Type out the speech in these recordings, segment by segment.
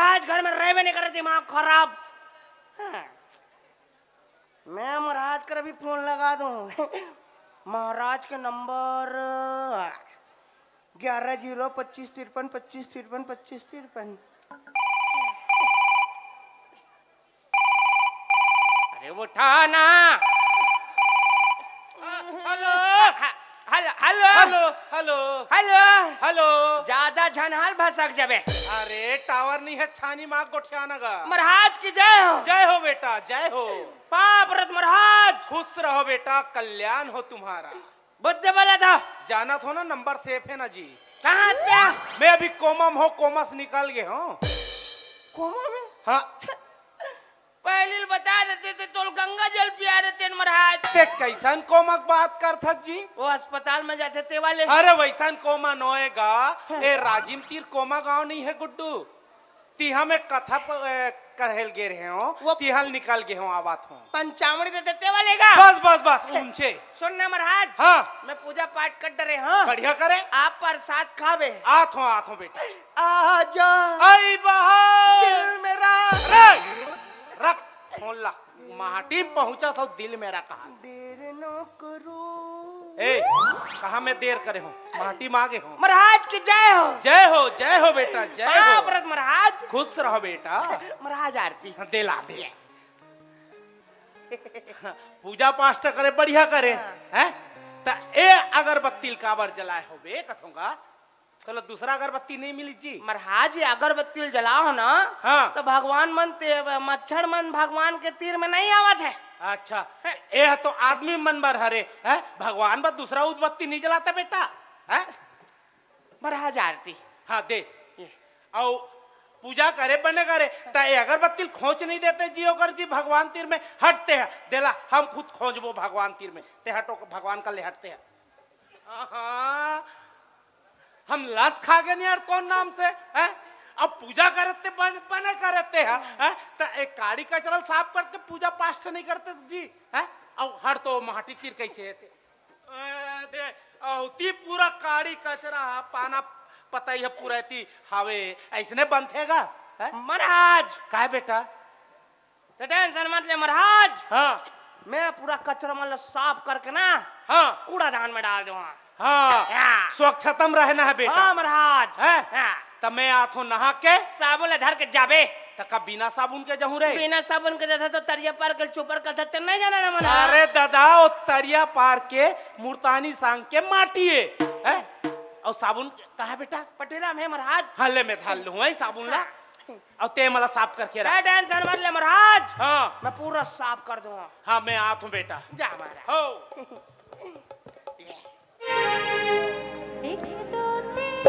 महाराज घर में रह भी नहीं कर, दिमाग खराब। हाँ। मैं महाराज कर अभी फोन लगा दूं। महाराज के नंबर 11-0-25-53-25-53-25-53। अरे उठाना। Hello hello hello hello hello hello hello. ज्यादा झनहाल भसक जाबे। अरे टावर नहीं है, छानी माँ गोठियाना गा। महाराज की जय हो। जय हो बेटा, जय हो। पाप रत महाराज। खुश रहो बेटा, कल्याण हो तुम्हारा। बुद्ध बोला था। जाना तो ना, नंबर सेफ है ना जी। कहाँ क्या? मैं अभी कोमा में हो, कोमा से निकल गए हूँ। कोमा में? हाँ। पहले बता देते थे तो गंगा जल पिया देते महाराज। ते कैसन कोमा की बात कर था जी? वो अस्पताल में जाते थे वाले। अरे वैसन कोमा नोएगा। ए राजिम तीर कोमा गांव नहीं है गुड्डू। तिहा में कथा करहेल गे रहे हो, तिहल निकल गए हो आवात हो। पंचामृत देते वाले का। बस बस बस ऊंचे। सुनना महाराज। हाँ। मैं पूजा पाठ कर डरे। हाँ बढ़िया करे। आप प्रसाद खावे। आत हो बेटा। आजा आई बहार दिल मेरा। रख फोन ला। माटी पहुंचा था, दिल मेरा कहा। देर न करो। ए कहा मैं देर करे हूँ, माटी मांगे हूँ। महाराज की जय हो। जय हो बेटा, जय हो। व्रत महाराज। खुश रहो बेटा। महाराज आरती दिला दे। पूजा पाठ करे बढ़िया करे हैं। त ए अगरबत्ती काबर जलाए हो बे कथूंगा। चलो दूसरा अगरबत्ती नहीं मिली जी। महाराज ये अगरबत्ती जलाओ ना। हाँ। तो भगवान मन मच्छर मन भगवान के तीर में नहीं आवत है। अच्छा ए तो आदमी मन बर हरे है, भगवान बस दूसरा उदबत्ती नहीं जलाता बेटा है। महाराज आरती। हाँ दे। और पूजा करे बने करे ता ए अगरबत्ती खोज नहीं देते जी। ओकर जी भगवान तीर में हटते हैं। देला हम खुद खोजबो भगवान तीर में, ते हटो भगवान का ले हटते हैं। हम लस खा गए नहीं यार कौन नाम से है। अब पूजा करते बने करते हैं तो एक काड़ी कचरा साफ करते, पूजा पाठ से नहीं करते जी है। अब हर तो माटी तीर कैसे है ती पूरा काड़ी कचरा पाना पता ही है पूरा ती हावे ऐसने बंधेगा। महाराज का बेटा तो टेंशन मत ले महाराज। हाँ मैं पूरा कचरा मतलब साफ करके ना हाँ कूड़ादान में डाल दूंगा। हाँ स्वच्छतम रहना है बेटा। हाँ महाराज। है तब मैं आथो नहा के साबुन धर के जाबे। तक बिना साबुन के जहू रे। बिना साबुन के जैसा तो तरिया पार के चुपर का धरते नहीं जाना ना मना। अरे दादा ओ तरिया पार के मुर्तानी सांग के माटिए है। और साबुन कहाँ बेटा? पटेला में महाराज। हाँ ले मैं थाल लूँ है साबुन ला। और ते मला साफ करके रख। टेंशन मत ले महाराज। हाँ मैं पूरा साफ कर दूंगा। हाँ मैं आत हूँ बेटा। जा महाराज। हो 1 2 3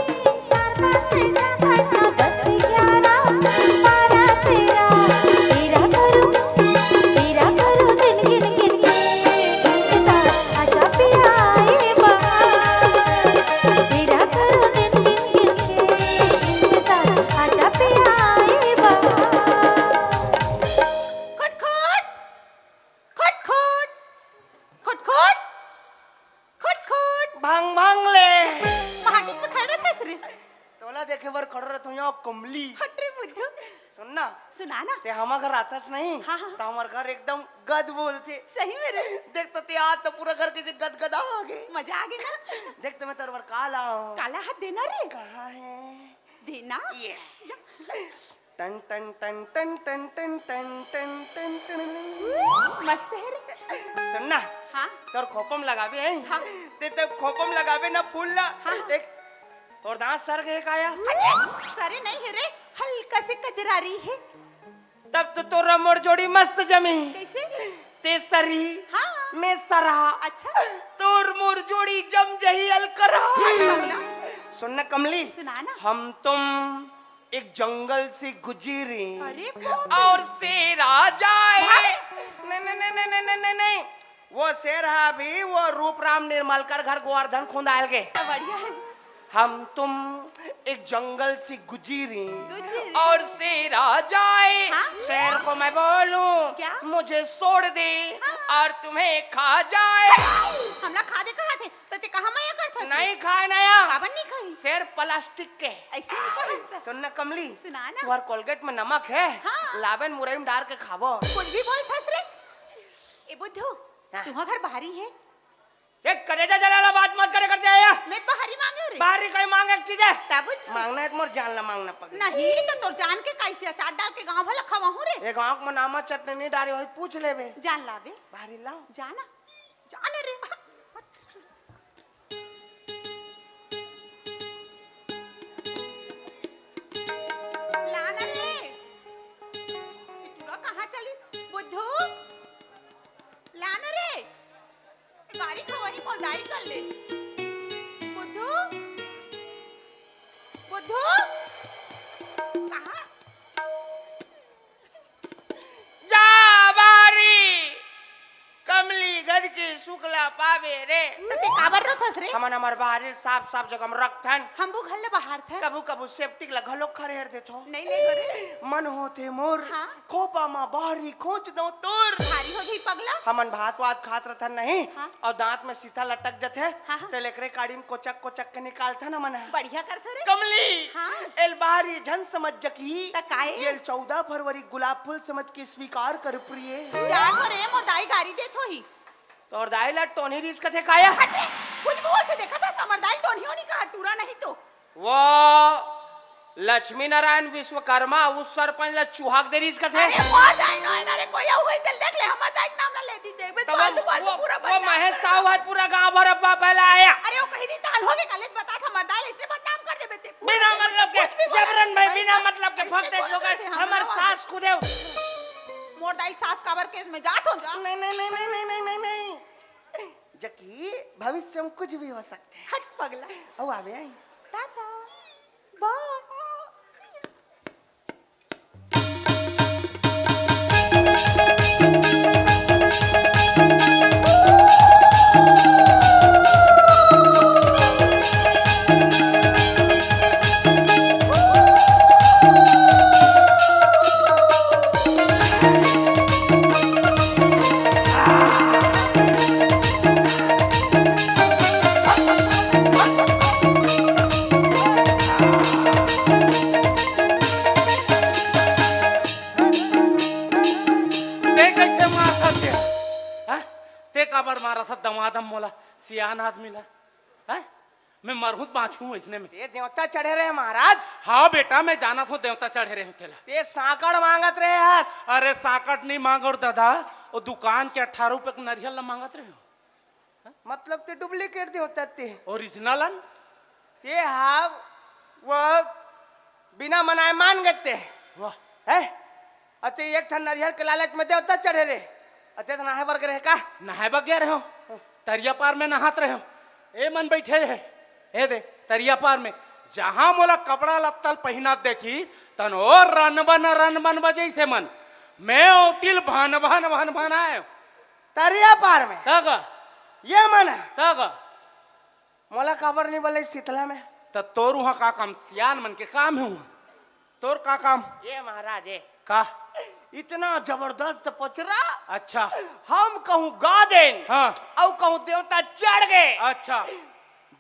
4 5 6 7 8 9 10 11 12 13 तेरा करूं दिन गिन गिन के इंतजार आजा पिया आए बाहर। तेरा करूं दिन गिन गिन के इंतजार आजा पिया आए बाहर। खट खट खट खट खट खट खट खट। भंग भंग ले। महाटी में खड़ा था सर। तोला देखे बर खड़ रहे तू यहाँ कमली। हट रे बुद्धू। सुनना सुना ना। ते हमार घर आतास नहीं। हाँ, हाँ। तो हमार घर एकदम गद बोलते। सही में रे। देख तो ते आज तो पूरा घर के गद गदा आ गए। मजा आ गया ना। देख तो मैं तेरे बर काला हूँ। काला हाथ देना रे। कहाँ है? देना। ये टन टन टन टन टन टन टन टन टन टन। मस्त है रे। सुनना हाँ। तोर खोपम लगाबे है। हाँ। ते तो खोपम लगाबे ना फूल ला। देख तोर दांत सर गए काया। हटे। सारे नहीं है रे, हल्का से कजरारी है। तब तो तोरा मोर जोड़ी मस्त जमी। कैसे? ते सरी हाँ। मैं सरा। अच्छा। तोर मोर जोड़ी जम जही अलकरा। सुनना कमली। सुना ना। हम तुम एक जंगल से गुजरी अरे और शेर आ जाए। नहीं नहीं नहीं नहीं नहीं नहीं नहीं वो शेर है अभी, वो रूप राम निर्मल कर घर गोवर्धन खुंदायल के। बढ़िया है। हम तुम एक जंगल से गुजरी गुजरी। और शेर आ जाए। हाँ? शेर को मैं बोलूं क्या? मुझे छोड़ दे हाँ? और तुम्हें खा जाए। हमला खा दे कहा थे तो ते कहा मैं कर था नहीं खाए नया काबर नहीं खाई शेर प्लास्टिक के। ऐसे नहीं कहता सुन न कमली, सुना ना। तुम्हार कोलगेट में नमक है, हाँ। लावेन मुरई में डाल के खावो। कुछ भी बोल फंस रे। ए बुद्धू हाँ। तुम्हारा घर बाहरी है? एक करेजा जलाला बात मत करे करते आया। मैं बाहरी मांगे रे। बाहरी कोई मांगे एक चीज है। तब मांगना है तो मोर जान ला मांगना पड़े। नहीं तो तोर जान के कैसे अचार डाल के गांव भला खवा हूं रे। एक आंख में नामा चटनी नहीं डाली वही पूछ लेबे। जान लावे बाहरी लाओ। जाना जाना रे। लाना रे। ये तूरा कहाँ चली बुद्धू? लाना रे। ये गाड़ी खवा ही मोदाई कर ले। बुद्धू बुद्धू कहाँ? जा बारी कमली गढ़ की शुक्ला पावे रे। तो ते काबर रो फंस रे? हमन हमार बाहरी साफ साफ जगह में रखथन। हम वो घर ले बाहर थे। कबू कबू सेफ्टिक ला घलो खरेड़ देथो। नहीं ले घरे। मन होते मोर हाँ। खोपा मा बाहरी खोच दो तोर। भारी हो गई पगला। हमन भात वात खात रहथन नहीं हाँ। और दांत में सीता लटक जाते हाँ, हाँ। ते लेकरे काड़ी में कोचक कोचक के निकालथन हमन। बढ़िया कर थे रे। कमली हाँ। एल बाहरी झन समझ जकी त काहे? एल 14 फरवरी गुलाब फूल समझ के स्वीकार कर प्रिय। जान हो रे मोदाई गाड़ी दे थो ही। तोर दाइला टोनी रिस कथे काया। हटे कुछ बोल के देखा था समरदाई टोनियो नहीं कहा टूरा नहीं तो। वो लक्ष्मी नारायण विश्वकर्मा उस सरपंच ला चुहाक दे रिस कथे। अरे मोदाई नो ना रे कोई हुई चल देख ले हमर दाई नाम ना ले दी देबे तो आलू बालू पूरा वो महेश साहू आज पूरा गांव भर अब्बा पहले आया। अरे वो कहीं दिन ताल हो गए कॉलेज बता था मरदाई इसने बदनाम कर देबे ते। बिना मतलब के जबरन भाई बिना मतलब के इसने फक दे बोला लोग करते, हम हमर ना सास खुदे। मोरदाई सास काबर केस में जात हो जा। नहीं नहीं नहीं नहीं नहीं नहीं नहीं जकी भविष्य में कुछ भी हो सकते हैं। हट पगला। अब आवे आई टाटा बाय। काबर मारा था दमादम मोला सियान आदमी ला हैं? मैं मरहूं बाछू इसने में। ते देवता चढ़े रहे महाराज। हाँ बेटा मैं जाना था देवता चढ़े रहे तेला। ते साकड़ मांगत रहे हस। अरे साकट नहीं मांग और दादा वो दुकान के 18 रुपए का नारियल ला मांगत रहे हो। मतलब ते डुप्लीकेट देवता ते। ओरिजिनल ते हाँ वो बिना मनाए मान गते वाह है। अते एक ठन नारियल के लालच में देवता चढ़े रहे। अते तो नहाए वर्ग रहे का। नहाए बगे रहे हो तरिया पार में नहात रहे हो। ए मन बैठे रहे ए दे तरिया पार में जहां मोला कपड़ा लत्तल पहना देखी तन और रन बन बजे से मन मैं ओतिल भान भान भान भान आए तरिया पार में तग ये मन है। तग मोला खबर नहीं बोले शीतला में। त तोर वहां का काम सियान मन के काम है वहां तोर का काम ये महाराज है का इतना जबरदस्त पचरा। अच्छा हम कहूँ गा देन हाँ और कहूँ देवता चढ़ गए। अच्छा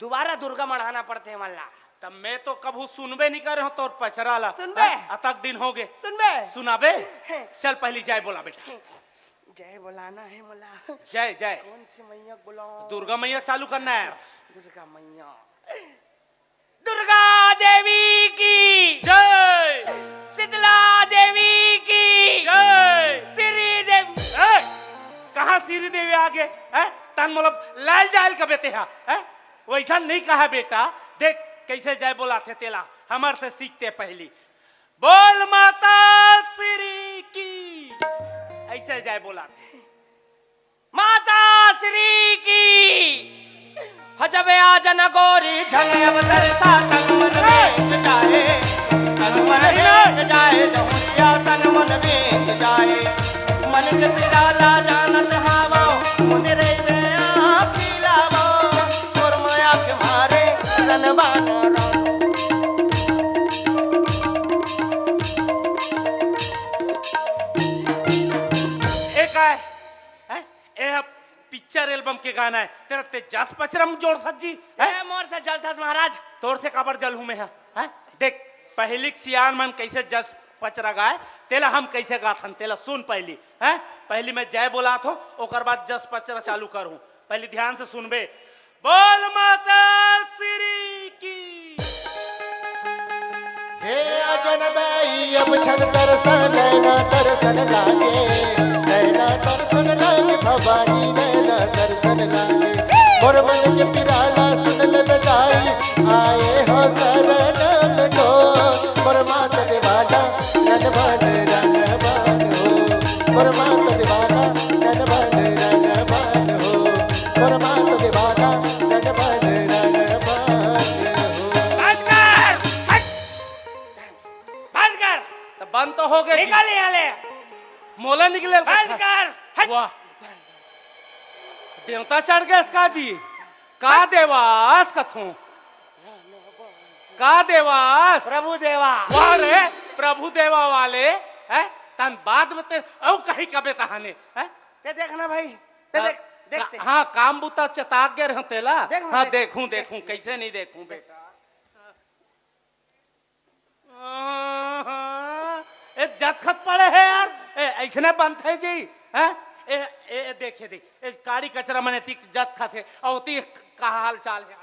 दोबारा दुर्गा मढ़ाना पड़ते मल्ला। तब मैं तो कभू सुनबे नहीं करे हो तोर पचरा ला सुनबे? अतक दिन हो गए सुनबे सुनाबे चल पहली जाए बोला बेटा जय बुलाना है मोला। जय जय कौन सी मैया बुलाओ। दुर्गा मैया चालू करना है दुर्गा मैया दुर्गा देवी की जय शीतला देवी की जय श्री देवी। कहा श्री देवी आगे है तन मतलब लाल जाल का बेटे है वैसा नहीं कहा बेटा देख कैसे जय बोला थे तेला हमार से सीखते पहली बोल माता श्री की ऐसे जय बोला थे माता श्री की हजबे आजन गोरी झंग अवतर सा तन मन में जाए तन मन में जाए जहुरिया तन मन में जाए मन के पिराला जानत हावा मुंदरे में आप खिलावो और माया के मारे रनबान एक है ए पिक्चर एल्बम के गाना है तेरा ते जस पचरम जोड़ था जी है? ए मोर से जलथस महाराज। तोर से काबर जल हूं मैं है? देख पहली सियान मन कैसे जस पचरा गाए तेला हम कैसे गाथन तेला सुन पहली है। पहली मैं जय बोला थो ओकर बाद जस पचरा चालू करूं। पहली ध्यान से सुनबे। बोल माता श्री की। हे अजनदाई अब छन तरसन नैना तरसन लागे, नैना तरसन लागे भवानी नैना तरसन लागे। मोर मन के पिराला सुन ले बजाई आए हो शरण में तो। मोर मात देवाला नन बन रन बन हो, मोर मात देवाला नन बन रन बन हो, मोर मात देवाला नन बन रन बन हो। बंद कर, हट। बंद कर, तो बंद तो हो गए जी। निकल यहाँ ले। मोला निकले बंद कर, हट। वाह देवता चढ़ गए इसका जी। का देवास कथू का देवास प्रभु देवा। वाह रे प्रभु देवा वाले है तन बाद में ते औ कहीं कबे कहाने है। ते देखना भाई, ते देख, देखते। हाँ काम बुता चताक गए रहते तेला। देख ना, हाँ देख, देखूं देख। देखूं कैसे नहीं देखूं बेटा। ए जतखत पड़े है यार ऐसने बंद है जी है। ए देखे देख ए कारी कचरा मने ती जतखत है और ती का हाल चाल है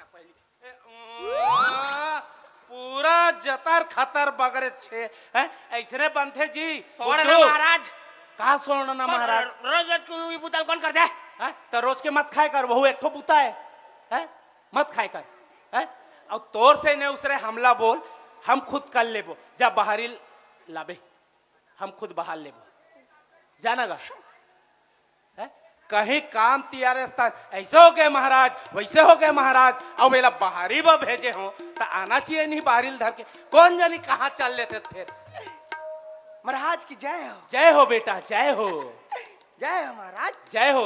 पहली पूरा जतर खतर बगरे छे है ऐसने बंद है जी। सोड़ना महाराज। कहा सोड़ना महाराज। रोज रोज को ये बुतल कौन कर दे? है तो रोज के मत खाए कर वहू एक ठो पुता है मत खाए कर है। और तोर से ने उसरे हमला बोल हम खुद कर लेबो जब बाहरी लाबे हम खुद बाहर लेबो जाना गा है। कहीं काम तियारे स्थान ऐसे हो गए महाराज वैसे हो गए महाराज और बेला बाहरी बा भेजे हो तो आना चाहिए नहीं बाहरी धर के कौन जानी कहाँ चल लेते फिर। महाराज की जय हो। जय हो बेटा जय हो जय हो महाराज। जय हो।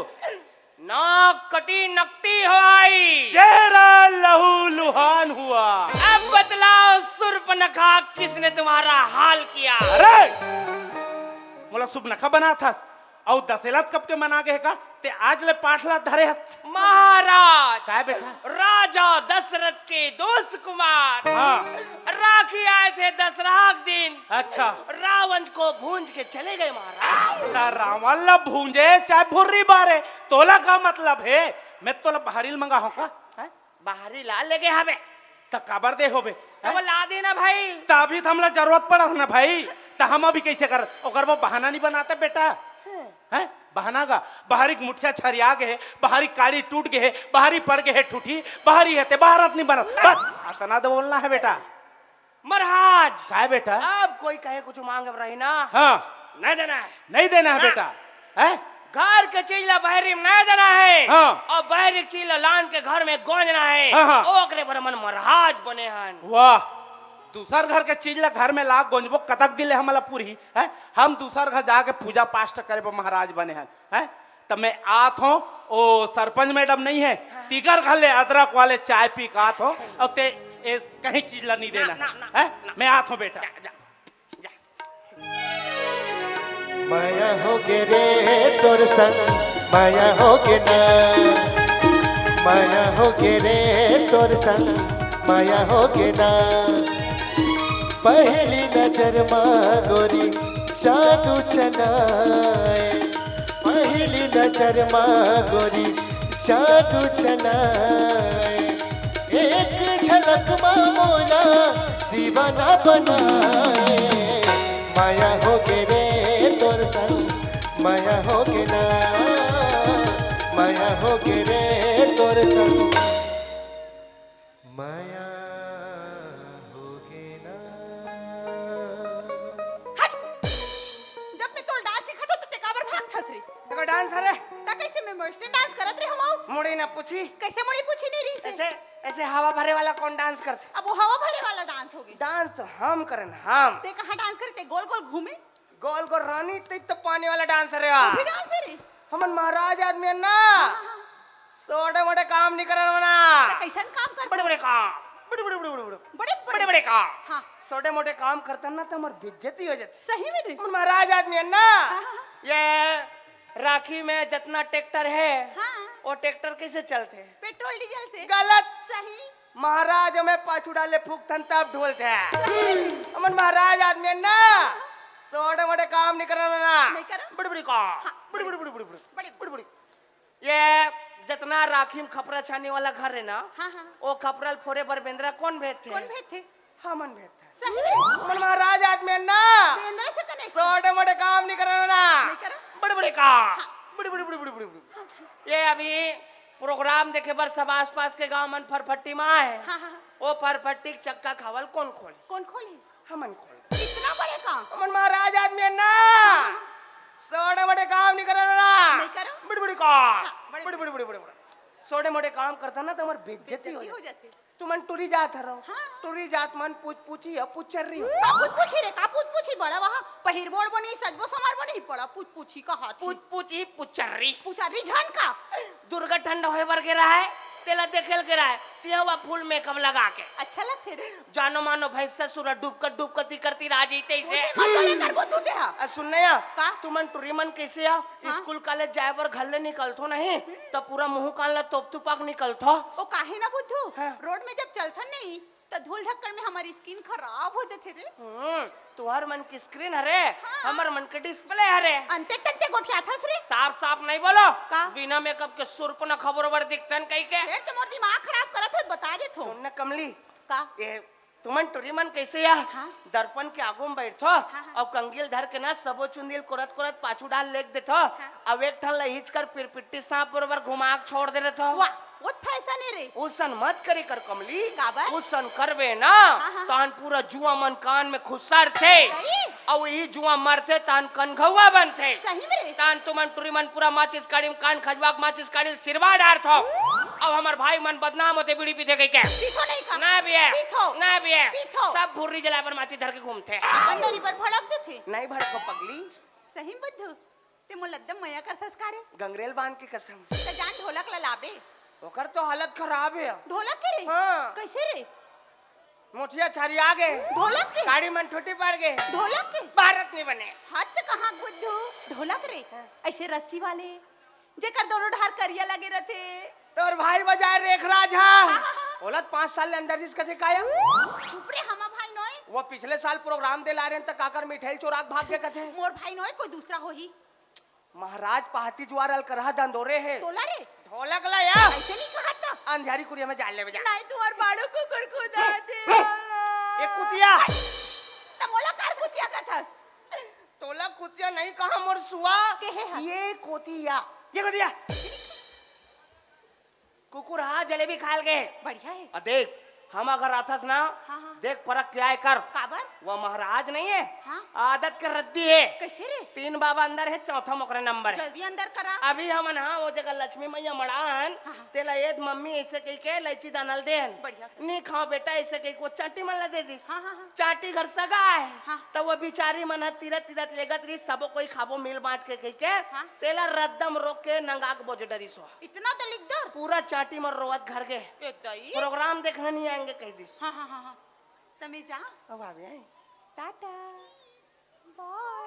नाक कटी नकटी हो आई, चेहरा लहू लुहान हुआ। अब बतलाओ सुर्पनखा किसने तुम्हारा हाल किया? अरे मोला सुबनखा बना था और दशरथ कब के मना गए का ते आज ले पाठला धरे हस। महाराज काय बेटा राजा दशरथ के दोस्त कुमार हाँ राखी आए थे दशहरा के दिन। अच्छा रावण को भूंज के चले गए महाराज। ता रावण ला भूंजे चाहे भुर्री बारे तोला का मतलब है मैं तोला बाहरी मंगा हो का है? बाहरी लाल लगे हमें त काबर दे होबे तो वो ला देना भाई। तभी तो हमला जरूरत पड़ा ना भाई तो हम अभी कैसे कर ओकर वो बहाना नहीं बनाते बेटा है। बहाना का बाहरी मुठिया छरिया गए बाहरी काड़ी टूट गए बाहरी पड़ गए ठूठी बाहरी है ते बाहरत नहीं बना बस असना तो बोलना है बेटा। महाराज काय बेटा अब कोई कहे कुछ मांग रही ना हाँ नहीं देना है। नहीं देना है बेटा है। घर के चीज ला बहरी में नहीं देना है हाँ। और बहरी के चीज ला लान के घर में गोंजना है। हाँ, हाँ। ओकरे पर मन महाराज बने हन। वाह दूसर घर के चीज ला घर में लाग गोंजबो कतक दिले हमला पूरी है। हम दूसर घर जाके पूजा पाठ करे पर महाराज बने हैं तब मैं आत हूँ ओ सरपंच मैडम नहीं है तिगर घर ले अदरक वाले चाय पी का आत हो और ते कहीं चीज ला नहीं देना है। मैं आत हूँ बेटा। माया हो गे रे तोर संग माया हो गे ना, माया हो गे रे तोर संग माया हो गे ना। पहली नजर माँ गोरी जादू चलाए, पहली नजर माँ गोरी जादू चलाए। एक झलक माँ मोला दीवाना बनाए। माया हो गे रे तोर संग माया हो गे ना, माया हो गे रे तोर संग माया हो गे ना। जब मैं तोर डांस सीखत तो ते काबर भाग थस रे? देखो डांस है ता कैसे मैं वेस्टर्न डांस करत रे हम? मुड़ी ना पूछी कैसे मुड़ी पूछी नहीं रही से? ऐसे ऐसे हवा भरे वाला कौन डांस करते? अब वो हवा भरे वाला डांस हो गई। डांस तो हम करन हम। ते कहाँ डांस करते? गोल गोल घूमे गोल गोल रानी तो पानी वाला डांस रे। वो भी डांस है रे। हमन महाराज आदमी है ना छोटे मोटे काम नहीं करन मना। ता कैसन काम करते? बड़े बड़े काम बड़े बड़े बड़े बड़े बड़े बड़े बड़े काम हाँ छोटे मोटे काम करता ना तो हमार बेइज्जती हो जाती। सही में रे। हमन महाराज आदमी है ना। हाँ, हाँ। ये राखी में जितना ट्रैक्टर है हाँ। वो ट्रैक्टर कैसे चलते हैं? पेट्रोल डीजल से। गलत। सही। महाराज हमें पाछू डाले फूक थन तब ढोलते हैं। अमन महाराज आदमी है ना, सोड़े मोटे काम नहीं करना ना। नहीं करो? बड़ी बड़ी काम। हाँ, बड़ी बड़ी बड़ी बड़ी बड़ी बड़ी बड़ी बड़ी। ये जितना राखी में खपरा छाने वाला घर है ना, हाँ हाँ। वो खपरल फोरे बरबेंद्रा कौन भेज थे? कौन भेज थे? हमन भेज थे। सही। अमन महाराज आदमी है ना, वीरेंद्र से कनेक्ट। सोड़े मोटे काम नहीं करना ना। नहीं करो? बड़ी बड़ी काम। बड़ी बड़ी बड़ी बड़ी बड़ी बड़ी। ये अभी प्रोग्राम देखे बर सब आस पास के गांव मन फरफट्टी में आए। हाँ हाँ। वो फरफट्टी के चक्का खावल कौन खोली? कौन खोली? हमन खोली। इतना बड़े काम? अमन महाराज आदमी है ना, सोड़े मोटे काम नहीं करना ना। नहीं करो? बड़ी बड़ी काम। बड़ी- बड़ी बड़ी बड़ी बड़ी बड़ी। सोड़े मोटे काम करता ना तो हमार बेइज्जती हो हो जाती। जाती। तुमन टुरी जात रहो। हाँ। टुरी जात मन पूछी है पूछरी हो। कापूत पूछी रे, कापूत पूछी बड़ा वहाँ पहिरबोड़ बनी सजबो समार बनी पड़ा पूछी का हाथ पूछी पूछरी। पूछारी झन का। दुर्गा ठंड होए बर के रहा है, तेला देखेल के रहा है, तिहवा फूल मेकअप लगा के। अच्छा लगते रे। जानो मानो भैंस ससुर डूब कर करती राजी तैसे। करबो तू ते हा। सुनने या का? तुमन टुरी मन कैसे आ? हाँ? स्कूल कॉलेज जाए बर घर ले निकलथो नहीं तो पूरा मुंह कान ला तोप तुपाक निकलथो। ओ काहे ना बुद्धू? हाँ। रोड में जब चलथन नहीं तो धूल धक्कड़ में हमारी स्किन खराब हो जाती रे। तुहर मन की स्क्रीन हरे, हाँ। हमर मन के डिस्प्ले हरे। अंते तंते गोठिया थस रे। साफ साफ नहीं बोलो। का? बिना मेकअप के सुर को न खबर बर दिखतन कहीं के। फिर तो मोर दिमाग खराब करत हो बता दे थो। सुन न कमली, का? ये तुमन टुरी मन कैसे या? हाँ। दर्पण के आगू में बैठो हाँ। और कंगील धर के ना सबो चुंदील कुरत कुरत पाछू डाल लेक देथो। अब एक ठन लहीच कर फिर पिट्टी सांप बरोबर घुमा के छोड़ दे रहे वाह, वो फैशन है रे। उसन मत करी कर कमली। काबर? उसन करबे ना हाँ। तान पूरा जुआ मन कान में खुसर थे सही? और यही जुआ मरते तान कनघौआ बनते। सही में रे। तान तुमन टुरी मन पूरा माचिस काड़ी में कान खजवा के माचिस काड़ी सिरवा डार थो। अब हमार भाई मन बदनाम होते बीड़ी पीते कहीं के। पीथो नहीं का। ना भी है, पीथो। ना भी है, पीथो। सब भुर्री जला पर माची धर के घूमते। अंदर पर भड़क जो थे। नहीं भड़को पगली, सही में बुद्धू ते मोल एकदम मया करथस का रे। गंगरेल बांध के कसम। तो जान ढोलक ला लाबे। ओकर तो हालत खराब है। ढोलक के रे? हाँ। कैसे रे? मोठिया छारी आ गए, ढोलक के? साड़ी मन ठोटी पड़ गए, ढोलक के? भारत नहीं बने। हाथ कहाँ बुद्धू? ढोलक रे? ऐसे रस्सी वाले जेकर दोनों ढार करिया लगे रहते। तोर भाई बजाय रेख राजा हाँ। बोलत 5 साल ले अंदर जिस कथे काया ऊपरे हमा भाई नोय। वो पिछले साल प्रोग्राम दे ला रहे तक काकर मिठाई चोरा के भाग के कथे। मोर भाई नोय कोई दूसरा होही। महाराज पहाती जुआर अल करहा दंदोरे है। तोला रे? ढोलक ला या ऐसे नहीं कहा था। अंधियारी कुड़िया में जाल ले बजा। नहीं तुम्हार बाड़ो को कुरकुदा दे। एक कुतिया तमोला कार कुतिया का था। तोला कुतिया नहीं कहा मोर सुआ के है हा? ये कोतिया, ये कोतिया कुकुर हाँ जलेबी खाल गए। बढ़िया है। देख हम अगर आथस ना हाँ। देख परख क्या है कर। काबर? वो महाराज नहीं है, हाँ। आदत के रद्दी है। कैसे रे? 3 बाबा अंदर है, चौथा मोकरा नंबर है। जल्दी अंदर करा। अभी हम ना वो जगह लक्ष्मी मैया मड़ान हाँ। तेला एक मम्मी ऐसे कही के इलायची दानल देन बढ़िया। नहीं खाओ बेटा ऐसे कही को चाटी मन ला दे दी। हाँ हाँ हाँ। चाटी घर सगा है हाँ। तो वो बिचारी मन तीरत तीरत लेगत रही सबो कोई खाबो मिल बांट के कही के हाँ। तेला रद्दम रोक के नंगाक बोझ डरी सो इतना दलिक दर? पूरा चाटी मर रोवत घर के एकदई। प्रोग्राम देखने नहीं आएंगे कह दी। हाँ हाँ हाँ हाँ। तमे जा। अब आ गए। टाटा। बाय।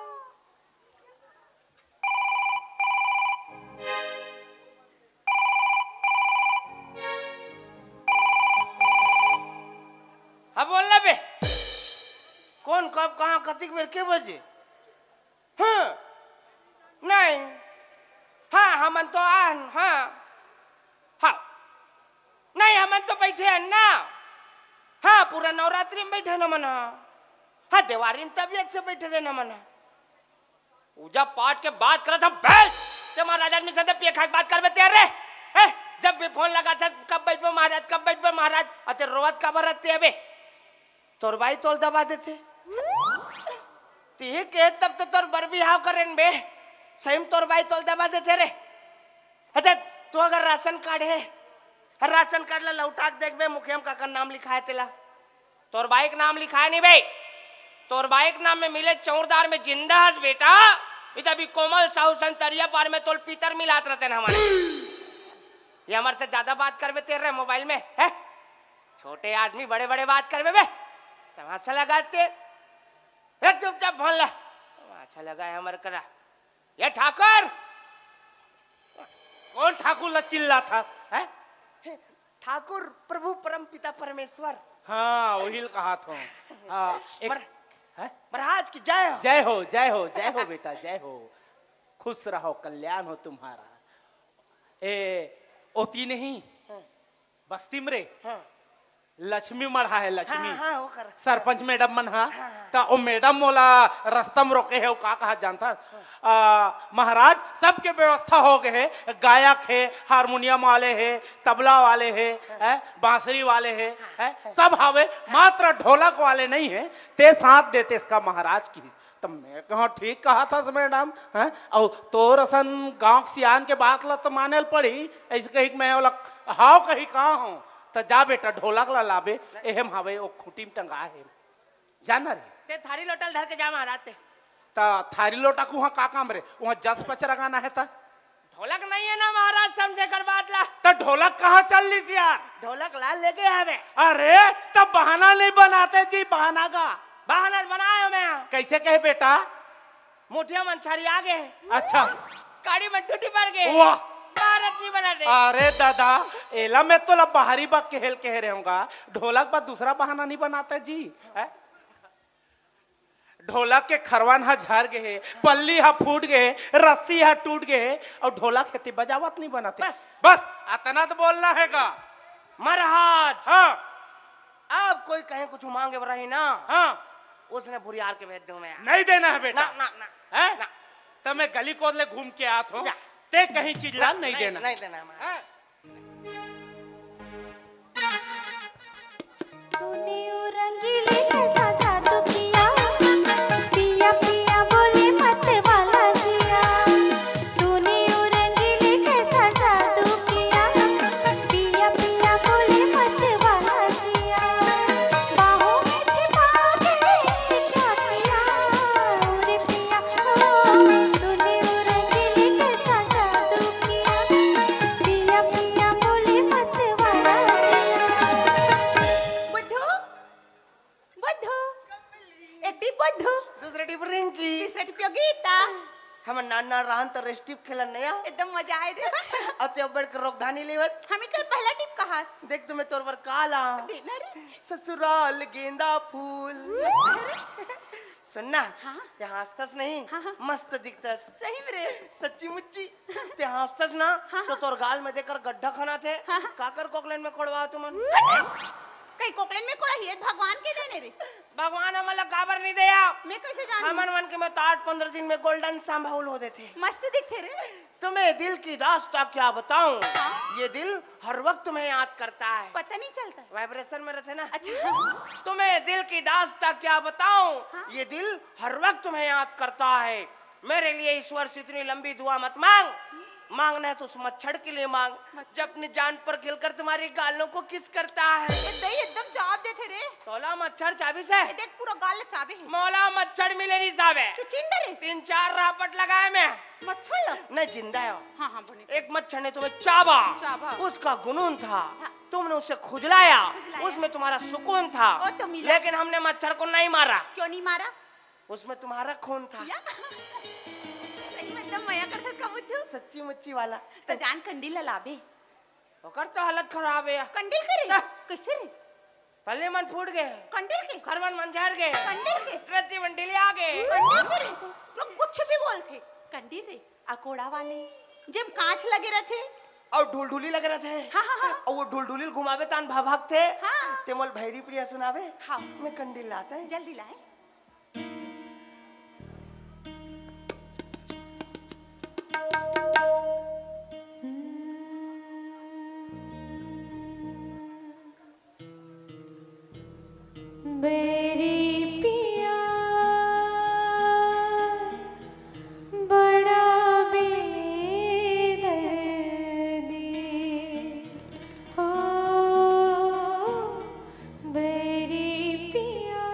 अब बोलना बे कौन कब कहाँ कतिक बेर के बजे? हाँ नहीं हाँ हमन तो आन हाँ हाँ नहीं हमन तो बैठे हैं ना। हाँ पूरा नवरात्रि में बैठे न मना। हाँ दिवाली में तबियत से बैठे थे न मना। पूजा पाठ के बात करा था बैठ ते महाराज आदमी से पिए खा के बात कर बेते रे। जब भी फोन लगा था कब बैठ पे महाराज कब बैठ पे महाराज अते रोवत का बरते अबे तोर भाई तोल दबा देते ती के तब तो तोर बर बिहाव करेन बे सही में तोर भाई तोल दबा देते रे। अच्छा तू अगर राशन कार्ड है राशन कार्ड ला लौटा के देख बे मुखिया में काका नाम लिखा है तेला तोर भाई का नाम लिखा है नहीं बे तोर भाई के नाम में मिले चौरदार में जिंदा हस बेटा इधर भी कोमल साहू संतरिया पार में तोल पीतर मिलात रहते हैं हमारे। ये हमारे से ज्यादा बात करबे तेरे मोबाइल में है छोटे आदमी बड़े बड़े बात करबे बे तमाशा लगाते चुपचाप फोन ला। तमाशा लगा है हमारे करा ये ठाकुर कौन ठाकुर चिल्ला था है? ठाकुर प्रभु परम पिता परमेश्वर। हाँ वही कहा था। हाँ, एक है? महाराज की जय हो। जय हो जय हो जय हो बेटा जय हो। खुश रहो कल्याण हो तुम्हारा। ओती नहीं बस्ती में रे हाँ लक्ष्मी मढ़ा है लक्ष्मी। हाँ हाँ वो कर सरपंच मैडम मन हा ता ओ मैडम मोला रास्ता में रोके है वो का कहा जानता महाराज सबके व्यवस्था हो गए है। गायक है हारमोनियम वाले है तबला वाले है बांसुरी वाले है सब हावे मात्र ढोलक वाले नहीं है ते साथ देते इसका महाराज की। तब मैं कहा ठीक कहा था मैडम है और तो रसन गांव सियान के बात ला तो माने पड़ी ऐसे कही मैं हाव कही कहाँ हूँ तो जा बेटा ढोलक ला लाबे एहम हावे ओ खूंटी में टंगा है जाना रे ते थारी लोटल धर के जा महाराज ते। ता थारी लोटा को वहाँ का काम रे वहाँ जस पचरा गाना है ता ढोलक नहीं है ना महाराज समझे कर बात ला। ता ढोलक कहाँ चल ली सी यार? ढोलक ला लेके हमें। अरे तब बहाना नहीं बनाते जी बहाना का बहाना बनाया मैं। कैसे कहे बेटा? मुठिया मंछारी आगे अच्छा गाड़ी में टूटी पड़ गए वाह भारत नहीं बना दे। अरे दादा एला मैं तो बाहरी बाग कह रहे होगा ढोलक पर दूसरा बहाना नहीं बनाते जी है? ढोलक के खरवान हा झाड़ गए पल्ली हा फूट गए रस्सी हा टूट गए और ढोलक खेती बजावत नहीं बनाते। बस अतना तो बोलना है का महाराज। हाँ अब कोई कहे कुछ मांगे रही ना हाँ उसने बुरियार के भेज दूं मैं। नहीं देना है बेटा ना ना ना है ना। तो मैं गली कोदले घूम के आत हूँ जा। ते कहीं चीज ला नहीं देना नहीं देना है महाराज। हाँ? तूने वो रंगीले कैसा जादू किया पिया पिया बोले मत वाला जिया। तूने वो रंगीले कैसा जादू किया पिया पिया बोले मत वाला जिया। बाहों में छिपा के क्या किया रे पिया तूने वो रंगीले कैसा जादू किया पिया पिया बोले मत वाला जिया। बुद्धू बुद्धू एक टिप बुद्धू दूसरे टिप रिंकी तीसरा टिप योगिता। हम नाना रहन तो रेस्ट टिप खेलन नया एकदम मजा आए रे। और ते बढ़ के रोकधानी लेवत। हमें चल पहला टिप कहा देख तुम्हें तोर पर काला देना रे। ससुराल गेंदा फूल। सुनना हाँ? ते हंसतस नहीं हाँ, हाँ। मस्त दिखतस सही में रे। सच्ची मुच्ची ते हंसतस ना हाँ, तो तोर गाल में देकर गड्ढा खाना थे हाँ, हाँ। काकर कोकलेन में खोड़वा तुमन। कहीं कोकलेन में कोड़ा हियत भगवान के देने रे। भगवान हमला काबर नहीं दिया। मैं कैसे जानूं? हमन मन के में तो 8-15 दिन में गोल्डन संभाल हो देते। मस्त दिखते रे। तुम्हें दिल की दास्तां क्या बताऊं। हाँ? ये दिल हर वक्त तुम्हें याद करता है। पता नहीं चलता। वाइब्रेशन में रहते ना। अच्छा तुम्हें दिल की दास्तां क्या बताऊं। हाँ? ये दिल हर वक्त तुम्हें याद करता है। मेरे लिए ईश्वर से इतनी लंबी दुआ मत मांग। मांगना है तो उस मच्छर के लिए मांग जो अपनी जान पर खिलकर तुम्हारी गालों को किस करता है। दही एकदम जवाब देते रे। तोला मच्छर चाबी से ये देख पूरा गाल चाबे है। मौला मच्छर मिले नहीं साबे। तू चिंडा रे। 3-4 रापट लगाए मैं मच्छर लो। नहीं जिंदा है। हाँ हाँ बोले। एक मच्छर ने तुम्हें चाबा चाबा। उसका जुनून था हाँ। तुमने उसे खुजलाया खुजलाया। उसमें तुम्हारा सुकून था वो तो मिला। लेकिन हमने मच्छर को नहीं मारा क्यों नहीं मारा? उसमें तुम्हारा खून था। या? सही में एकदम मया करता इसका बुद्धू। सच्ची मुच्ची वाला तो जान कंडील लाबे। ओकर तो हालत खराब है। कंडील करे? ना। कैसे रे? पल्ले मन फूट गए कंडील के? खरवन मन झड़ गए कंडील के? रच्ची मंडिली आ गए। कंडील करे? लोग कुछ भी बोलते। कंडील रे अकोड़ा वाले जब कांच लगे रहते और ढुलढुली लगे रहते हैं। हाँ, हाँ, हाँ। और वो ढुलढुली घुमावे तान भाग थे। हाँ। ते मोल भैरी प्रिया सुनावे। हाँ। मैं कंडील लाता है। जल्दी लाए। मेरी पिया बड़ा बेदर्दी हो मेरी पिया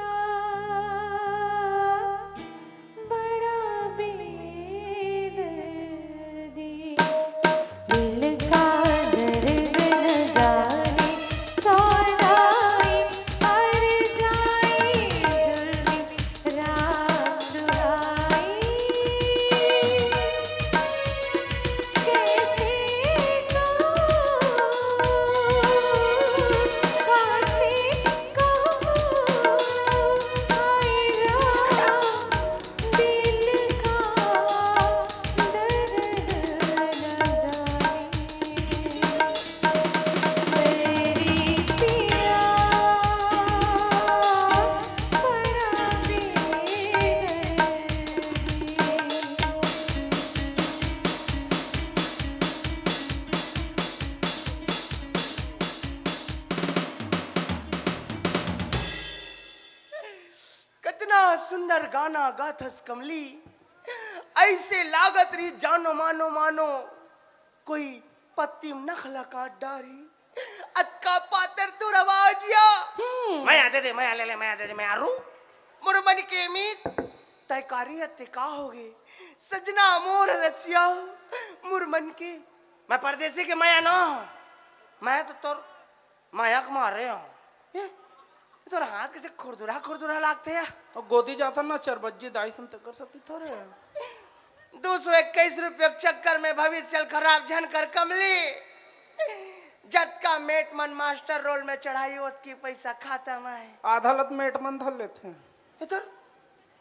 सुंदर गाना गाथस कमली, ऐसे लागत रही जानो मानो मानो कोई पत्ती नखला काट डारी, अक्का पातर तू रवाजिया। मैं आते थे, मैं ले मैं आते थे, मैं आरू मुरमन के मीत तय कारियत का होगे सजना मोर रसिया मुरमन के। मैं परदेसी के माया ना, मैं तो तोर माया मार रहे हूँ। तोर हाथ के खुरदुरा खुरदुरा लागते हैं। और गोदी जाता ना चरबज्जी दाई सुन तक कर सकती थोड़े। 221 रुपये चक्कर में भविष्य खराब झन कर कमली, जटका मेट मन मास्टर रोल में चढ़ाई होत की पैसा खाता में आधा लत में एटमन धर लेते हैं। इधर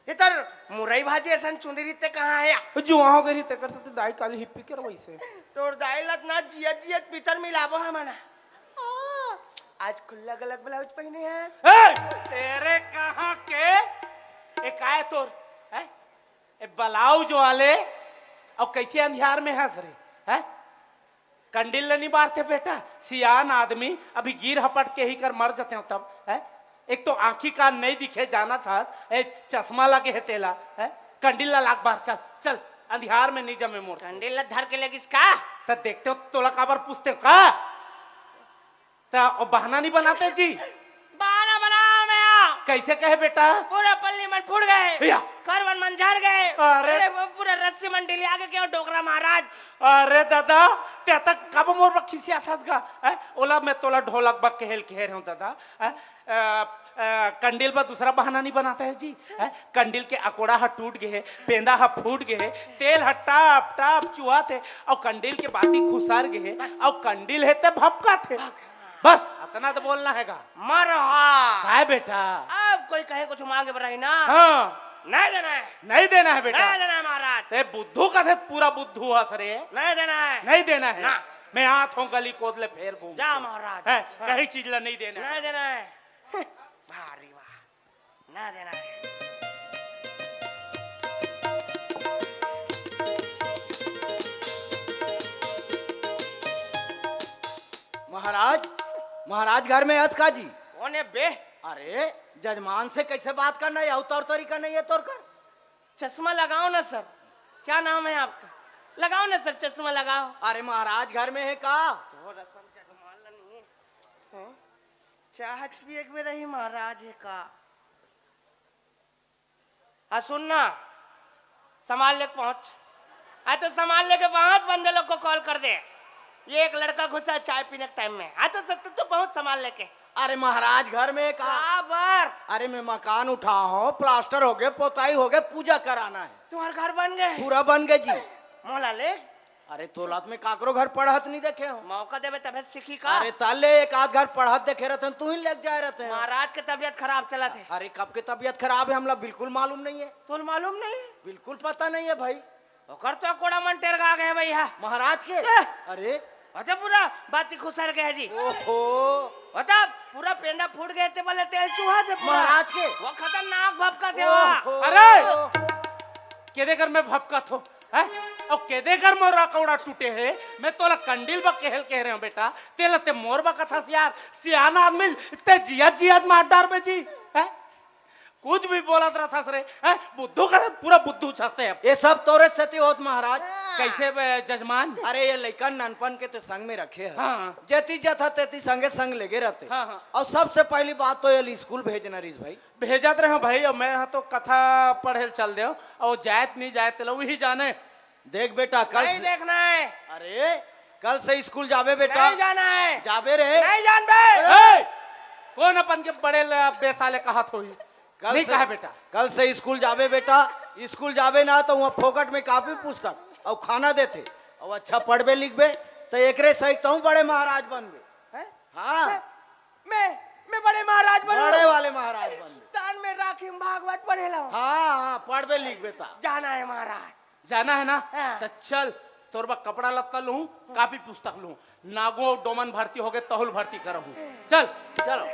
इधर मुरई भाजी ऐसा चुंदरी ते कहाँ है? जुआ हो गई ते कर सकती दाई काली हिप्पी कर वैसे। तोर दाई लत ना जियत जियत भीतर मिलाबो है मना। आज खुला गलत ब्लाउज पहने हैं। तेरे कहाँ के एक आए तोर है ए ब्लाउज वाले और कैसे अंधियार में हंस रहे है? कंडिल नहीं बारते बेटा, सियान आदमी अभी गिर हपट के ही कर मर जाते हो तब है। एक तो आंखी कान नहीं दिखे जाना था, चश्मा लगे है तेला है, कंडिल ला लाग बार चल चल अंधियार में नहीं जमे मोर। कंडिल धर के लगी इसका तो देखते हो तोला काबर पूछते हो का? तो बहाना नहीं बनाते जी। बहाना बनाओ मैं कैसे कहे बेटा? पूरा पल्ली मन फूट गए, भैया। करवन मन झर गए, अरे वो पूरा रस्सी मन ढीली आगे क्यों डोकरा महाराज। अरे दादा ते तक कब मोर बखी से आथास गा है? ओला मैं तोला ढोलक बक केहल कह रहा हूं दादा है? कंडिल पर दूसरा बहाना नहीं बनाता है जी है? कंडिल के अकोड़ा हा टूट गए, पेंदा हा फूट गए, तेल हा टाप टाप चुहा थे और कंडिल के बाती खुसार गए और कंडिल है ते भपका थे। बस इतना तो बोलना हैगा। मरहा काय बेटा? अब कोई कहे कुछ मांगे बराई ना। हाँ नहीं देना है, नहीं देना है बेटा। नहीं देना है महाराज। ते बुद्धू का थे पूरा बुद्धू हंस रे। नहीं देना है, नहीं देना है ना। मैं हाथ हूँ गली कोदले फेर घूम जा महाराज। है कहीं चीज ला नहीं देना है। नहीं देना है। भारी वाह, ना देना है। महाराज, महाराज घर में का जी? कौन है बे? अरे जजमान से कैसे बात करना है? तौर तरीका नहीं है तोर कर। चश्मा लगाओ ना सर। क्या नाम है आपका? लगाओ ना सर, चश्मा लगाओ। अरे महाराज घर में है का? तो रसम जगमाल नहीं है। चाहत भी एक में रही महाराज है का। हाँ सुनना, संभाल ले पहुंच। तो संभाल लेके पहुंच, बंदे लोग को कॉल कर दे। ये एक लड़का घुसा चाय पीने के टाइम में। तो सत्य तो पहुंच संभाल लेके। अरे महाराज घर में है का? बार अरे मैं मकान उठा हूँ, प्लास्टर हो गए, पोताई हो गए, पूजा कराना है। तुम्हारे घर बन गए? पूरा बन गए जी। मोला ले। अरे तोलात में काकरो घर पढ़त नहीं देखे हो? मौका देवे तबियत सीखी का। अरे ताले एक आध घर पढ़त देखे रहते तू ही लग जाए रहते हैं। महाराज के तबियत खराब चला थे। अरे कब के तबियत खराब है हमला बिल्कुल मालूम नहीं है। तो मालूम नहीं? बिल्कुल पता नहीं है भाई। ओकर तो कोड़ा मन टेर गा गए भैया महाराज के। अरे अच्छा पूरा बाती खुसर गए जी। ओहो बता पूरा पेंदा फूट गए थे, बोले तेल चूहा थे पूरा। महाराज के। वो खतरनाक भपका थे वो। ओहो। अरे केदे घर में भपका थो है? और केदे घर मोरा कौड़ा टूटे है? मैं तोला कंडिल बा कहल कह रहे हूं बेटा। तेला ते मोर बा कथा यार सियाना आदमी ते जियत जियत मार डार बे जी है? कुछ भी बोलत रहा था रे है? बुद्धू का पूरा बुद्धू छसते हैं। ये सब तोरे सती होत महाराज। कैसे बे जजमान? अरे ये लइकन ननपन के ते संग में रखे है। हाँ। जती जथा तेती संगे संग लेगे रहते। हाँ, हाँ। और सबसे पहली बात तो ये स्कूल भेजना रीस भाई। भेजत रहे भाई और मैं तो कथा पढ़े चल दे और जायत नहीं जायत वही जाने। देख बेटा कल नहीं देखना है। अरे कल से स्कूल जावे बेटा। नहीं जाना है। जावे रे। नहीं जान बे। ए! कौन अपन के बड़े बेसाले कहा थोई नहीं कहा बेटा। कल से स्कूल जावे बेटा। स्कूल जावे ना तो वहाँ फोकट में कापी पुस्तक और खाना देते और अच्छा पढ़बे लिखबे तो एकरे सही तो बड़े महाराज बनबे। हाँ मैं बड़े महाराज बन बड़े वाले महाराज बनबे। तान में राखी भागवत पढ़े लो। हाँ हाँ पढ़बे लिखबे ता। जाना है महाराज। जाना है ना? हाँ। तो चल तोर बा कपड़ा लत्ता लूं, कापी पुस्तक लूं, नागो डोमन भर्ती हो गए, तहुल भर्ती करहूं। चल चलो।